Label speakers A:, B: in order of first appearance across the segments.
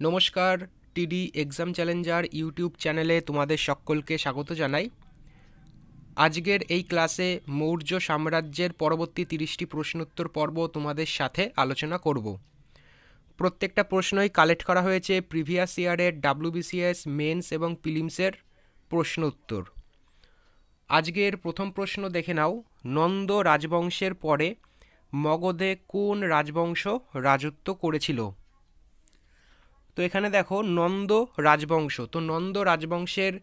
A: নমস্কার, টিডি exam Challenger YouTube চ্যানেলে তোমাদের সকলকে স্বাগত জানাই। আজকের এই ক্লাসে মৌর্য সাম্রাজ্যের পরবর্তী 30টি প্রশ্নোত্তর পর্ব তোমাদের সাথে আলোচনা করব। প্রত্যেকটা প্রশ্নই কালেক্ট করা হয়েছে প্রিভিয়াস ইয়ারের WBCS মেন্স এবং প্রিলিমসের প্রশ্ন উত্তর। আজকের প্রথম প্রশ্ন দেখে নাও, নন্দ রাজবংশের পরে মগধে কোন রাজবংশ রাজত্ব করেছিল? তো এখানে দেখো নন্দ রাজবংশ, তো নন্দ রাজবংশের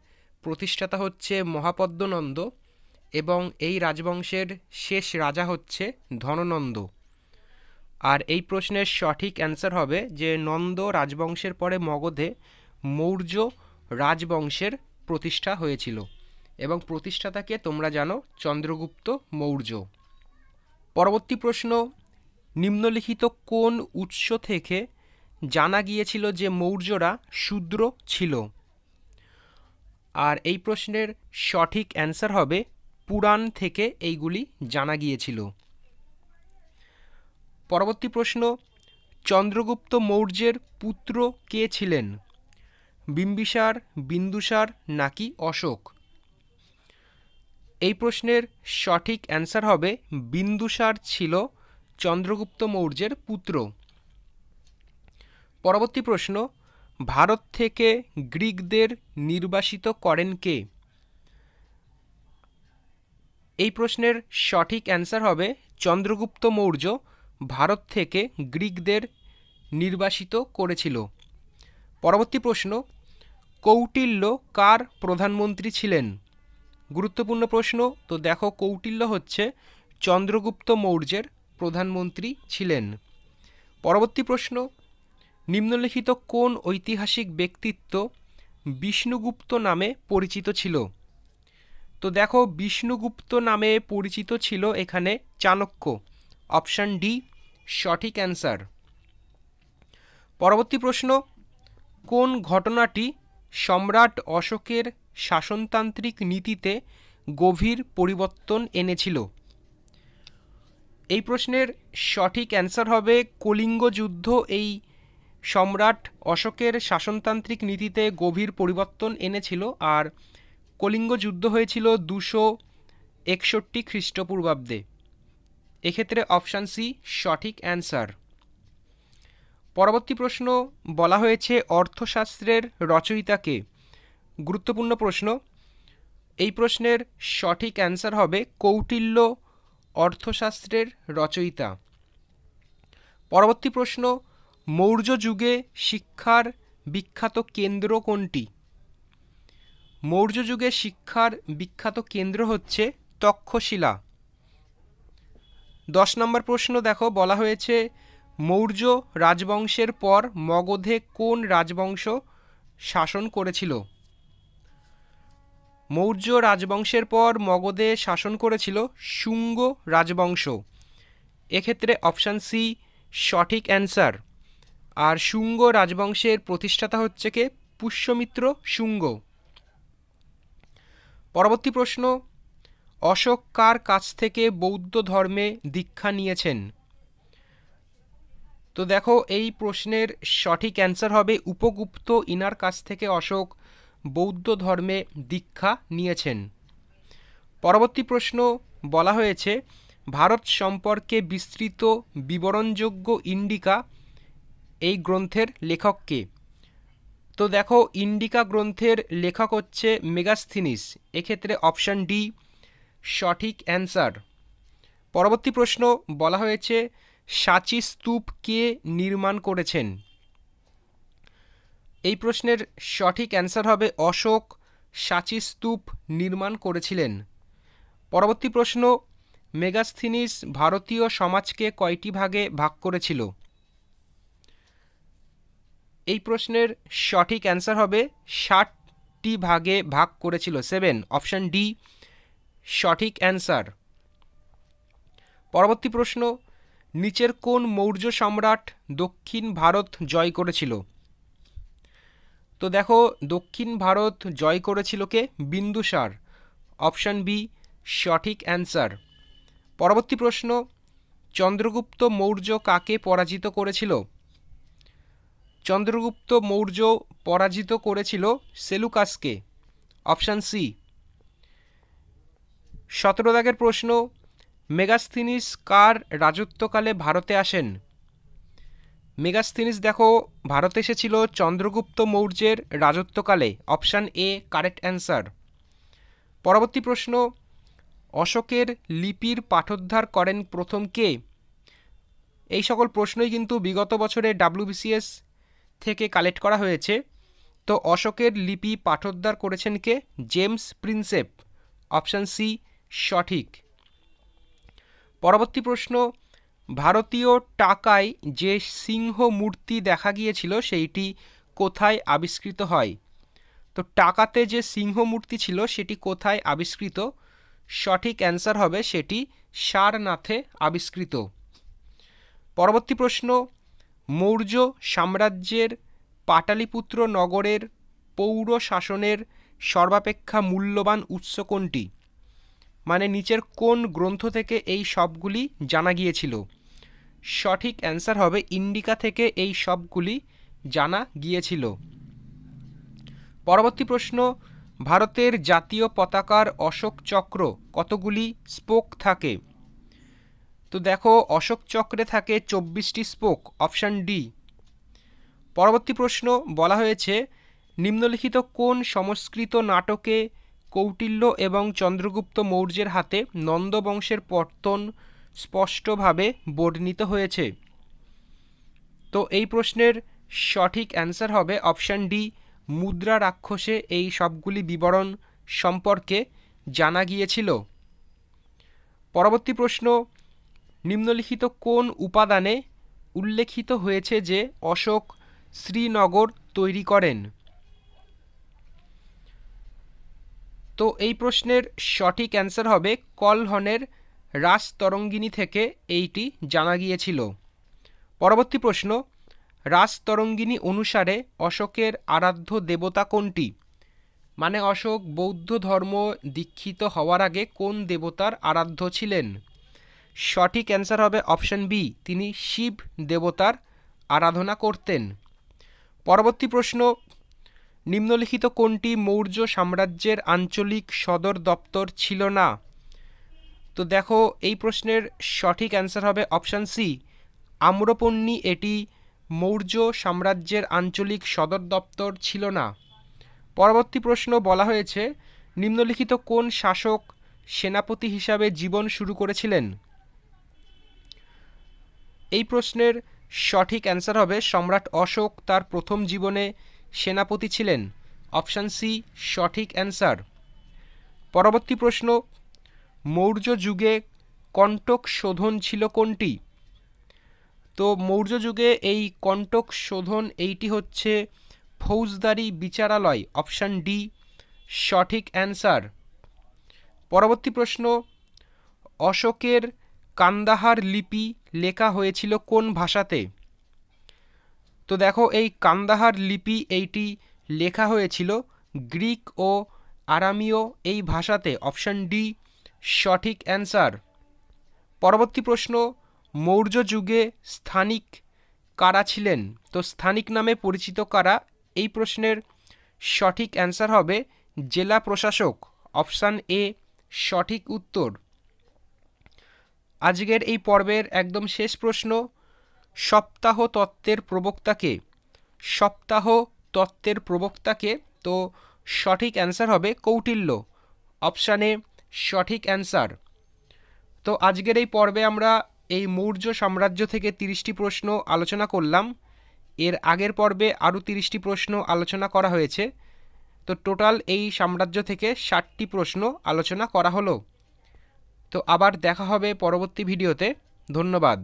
A: প্রতিষ্ঠাতা হচ্ছে মহাপদ্ম নন্দ এবং এই রাজবংশের শেষ রাজা হচ্ছে ধননন্দ। আর এই প্রশ্নের সঠিক অ্যান্সার হবে যে নন্দ রাজবংশের পরে মগধে মৌর্য রাজবংশের প্রতিষ্ঠা হয়েছিল এবং প্রতিষ্ঠাতাকে তোমরা জানো চন্দ্রগুপ্ত মৌর্য। পরবর্তী প্রশ্ন, নিম্নলিখিত কোন উৎস থেকে জানা গিয়েছিল যে মৌর্যরা শূদ্র ছিল? আর এই প্রশ্নের সঠিক অ্যান্সার হবে পুরাণ থেকে এইগুলি জানা গিয়েছিল। পরবর্তী প্রশ্ন, চন্দ্রগুপ্ত মৌর্যের পুত্র কে ছিলেন? বিম্বিসার, বিন্দুসার নাকি অশোক? এই প্রশ্নের সঠিক অ্যান্সার হবে বিন্দুসার ছিল চন্দ্রগুপ্ত মৌর্যের পুত্র। পরবর্তী প্রশ্ন, ভারত থেকে গ্রিকদের নির্বাসিত করেন কে? এই প্রশ্নের সঠিক অ্যান্সার হবে চন্দ্রগুপ্ত মৌর্য ভারত থেকে গ্রিকদের নির্বাসিত করেছিল। পরবর্তী প্রশ্ন, কৌটিল্য কার প্রধানমন্ত্রী ছিলেন? গুরুত্বপূর্ণ প্রশ্ন। তো দেখো, কৌটিল্য হচ্ছে চন্দ্রগুপ্ত মৌর্যের প্রধানমন্ত্রী ছিলেন। পরবর্তী প্রশ্ন, নিম্নলিখিত কোন ঐতিহাসিক ব্যক্তিত্ব বিষ্ণুগুপ্ত নামে পরিচিত ছিল? তো দেখো, বিষ্ণুগুপ্ত নামে পরিচিত ছিল এখানে চাণক্য। অপশান ডি সঠিক অ্যান্সার। পরবর্তী প্রশ্ন, কোন ঘটনাটি সম্রাট অশোকের শাসনতান্ত্রিক নীতিতে গভীর পরিবর্তন এনেছিল? এই প্রশ্নের সঠিক অ্যান্সার হবে কলিঙ্গ যুদ্ধ এই সম্রাট অশোকের শাসনতান্ত্রিক নীতিতে গভীর পরিবর্তন এনেছিল। আর কলিঙ্গ যুদ্ধ হয়েছিল 261 খ্রিস্টপূর্বাব্দে। এক্ষেত্রে অপশান সি সঠিক অ্যান্সার। পরবর্তী প্রশ্ন, বলা হয়েছে অর্থশাস্ত্রের রচয়িতাকে। গুরুত্বপূর্ণ প্রশ্ন। এই প্রশ্নের সঠিক অ্যান্সার হবে কৌটিল্য অর্থশাস্ত্রের রচয়িতা। পরবর্তী প্রশ্ন, মৌর্য যুগে শিক্ষার বিখ্যাত কেন্দ্র কোনটি? মৌর্য যুগে শিক্ষার বিখ্যাত কেন্দ্র হচ্ছে তক্ষশিলা। 10 নম্বর প্রশ্ন দেখো, বলা হয়েছে মৌর্য রাজবংশের পর মগধে কোন রাজবংশ শাসন করেছিল? মৌর্য রাজবংশের পর মগধে শাসন করেছিল শুঙ্গ রাজবংশ। এক্ষেত্রে অপশান সি সঠিক অ্যান্সার। আর শুঙ্গ রাজবংশের প্রতিষ্ঠাতা হচ্ছে কে? পুষ্যমিত্র শুঙ্গ। পরবর্তী প্রশ্ন, অশোক কার কাছ থেকে বৌদ্ধ ধর্মে দীক্ষা নিয়েছেন? তো দেখো, এই প্রশ্নের সঠিক অ্যান্সার হবে উপগুপ্ত ইনার কাছ থেকে অশোক বৌদ্ধ ধর্মে দীক্ষা নিয়েছেন। পরবর্তী প্রশ্ন, বলা হয়েছে ভারত সম্পর্কে বিস্তৃত বিবরণযোগ্য ইন্ডিকা এই গ্রন্থের লেখক কে? তো দেখো, ইন্ডিকা গ্রন্থের লেখক হচ্ছে মেগাস্থিনিস। এক্ষেত্রে অপশান ডি সঠিক অ্যান্সার। পরবর্তী প্রশ্ন, বলা হয়েছে সাঁচি স্তূপ কে নির্মাণ করেছেন? এই প্রশ্নের সঠিক অ্যান্সার হবে অশোক সাঁচি স্তূপ নির্মাণ করেছিলেন। পরবর্তী প্রশ্ন, মেগাস্থিনিস ভারতীয় সমাজকে কয়টি ভাগে ভাগ করেছিল? এই প্রশ্নের সঠিক অ্যান্সার হবে 60টি ভাগে ভাগ করেছিল, 7। অপশান ডি সঠিক অ্যান্সার। পরবর্তী প্রশ্ন, নিচের কোন মৌর্য সম্রাট দক্ষিণ ভারত জয় করেছিল? তো দেখো, দক্ষিণ ভারত জয় করেছিল কে? বিন্দুসার। অপশান বি সঠিক অ্যান্সার। পরবর্তী প্রশ্ন, চন্দ্রগুপ্ত মৌর্য কাকে পরাজিত করেছিল? চন্দ্রগুপ্ত মৌর্য পরাজিত করেছিল সেলুকাসকে? Option C. 17 দাগের প্রশ্ন, মেগাস্থিনিস কার রাজত্বকালে ভারতে আসেন? মেগাস্থিনিস দেখো ভারতে এসেছিল চন্দ্রগুপ্ত মৌর্যের রাজত্বকালে। Option A correct answer. পরবর্তী প্রশ্ন, অশোকের লিপির পাঠোদ্ধার করেন প্রথম কে? এই সকল প্রশ্নই কিন্তু বিগত বছরে WBCS থেকে কালেক্ট করা হয়েছে। তো অশোকের লিপি পাঠোদ্ধার করেছেন কে? James Prinsep. অপশান সি সঠিক। পরবর্তী প্রশ্ন, ভারতীয় টাকায় যে সিংহ মূর্তি দেখা গিয়েছিল সেইটি কোথায় আবিষ্কৃত হয়? তো টাকাতে যে সিংহ মূর্তি ছিল সেটি কোথায় আবিষ্কৃত? সঠিক অ্যান্সার হবে সেটি সারনাথে আবিষ্কৃত। পরবর্তী প্রশ্ন, মৌর্য সাম্রাজ্যের পাটালিপুত্র নগরের পৌর শাসনের সর্বাপেক্ষা মূল্যবান উৎস কোনটি? মানে নিচের কোন গ্রন্থ থেকে এই সবগুলি জানা গিয়েছিল? সঠিক অ্যান্সার হবে ইন্ডিকা থেকে এই সবগুলি জানা গিয়েছিল। পরবর্তী প্রশ্ন, ভারতের জাতীয় পতাকার অশোক চক্র কতগুলি স্পোক থাকে? তো দেখো অশোক চক্রে থাকে 24টি স্পোক। Option D. পরবর্তী প্রশ্ন বলা হয়েছে, নিম্নলিখিত কোন সংস্কৃত নাটকে কৌটিল্য এবং চন্দ্রগুপ্ত মৌর্যের হাতে নন্দ বংশের পতন স্পষ্টভাবে বর্ণিত হয়েছে? তো এই প্রশ্নের সঠিক অ্যান্সার হবে অপশান ডি, মুদ্রা রাক্ষসে এই সবগুলি বিবরণ সম্পর্কে জানা গিয়েছিল। পরবর্তী প্রশ্ন, নিম্নলিখিত কোন উপাদানে উল্লেখিত হয়েছে যে অশোক শ্রীনগর তৈরি করেন? তো এই প্রশ্নের সঠিক অ্যান্সার হবে কলহনের রাসতরঙ্গিনী থেকে এইটি জানা গিয়েছিল। পরবর্তী প্রশ্ন, রাসতরঙ্গিনী অনুসারে অশোকের আরাধ্য দেবতা কোনটি? মানে অশোক বৌদ্ধ ধর্ম দীক্ষিত হওয়ার আগে কোন দেবতার আরাধ্য ছিলেন? সঠিক অ্যান্সার হবে অপশান বি, তিনি শিব দেবতার আরাধনা করতেন। পরবর্তী প্রশ্ন, নিম্নলিখিত কোনটি মৌর্য সাম্রাজ্যের আঞ্চলিক সদর দপ্তর ছিল না? তো দেখো এই প্রশ্নের সঠিক অ্যান্সার হবে অপশান সি, আম্রপন্নী এটি মৌর্য সাম্রাজ্যের আঞ্চলিক সদর দপ্তর ছিল না। পরবর্তী প্রশ্ন বলা হয়েছে, নিম্নলিখিত কোন শাসক সেনাপতি হিসাবে জীবন শুরু করেছিলেন? এই প্রশ্নের সঠিক অ্যান্সার হবে সম্রাট অশোক তার প্রথম জীবনে সেনাপতি ছিলেন। অপশান সি সঠিক অ্যান্সার। পরবর্তী প্রশ্ন, মৌর্য যুগে কণ্টক শোধন ছিল কোনটি? তো মৌর্য যুগে এই কণ্টক শোধন এইটি হচ্ছে ফৌজদারি বিচারালয়। অপশান ডি সঠিক অ্যান্সার। পরবর্তী প্রশ্ন, অশোকের কান্দাহার লিপি লেখা হয়েছিল কোন ভাষাতে? তো দেখো এই কান্দাহার লিপি এইটি লেখা হয়েছিল গ্রিক ও আরামীয় এই ভাষাতে। অপশান ডি সঠিক অ্যান্সার। পরবর্তী প্রশ্ন, মৌর্য যুগে স্থানিক কারা ছিলেন? তো স্থানিক নামে পরিচিত কারা? এই প্রশ্নের সঠিক অ্যান্সার হবে জেলা প্রশাসক। অপশান এ সঠিক উত্তর। আজকের এই পর্বের একদম শেষ প্রশ্ন, সপ্তাহ তত্ত্বের প্রবক্তাকে? সপ্তাহ তত্ত্বের প্রবক্তাকে? তো সঠিক অ্যান্সার হবে কৌটিল্য। অপশানে সঠিক অ্যান্সার। তো আজকের এই পর্বে আমরা এই মৌর্য সাম্রাজ্য থেকে 30টি প্রশ্ন আলোচনা করলাম। এর আগের পর্বে আরও 30টি প্রশ্ন আলোচনা করা হয়েছে। তো টোটাল এই সাম্রাজ্য থেকে 60টি প্রশ্ন আলোচনা করা হলো। তো আবার দেখা হবে পরবর্তী ভিডিওতে। ধন্যবাদ।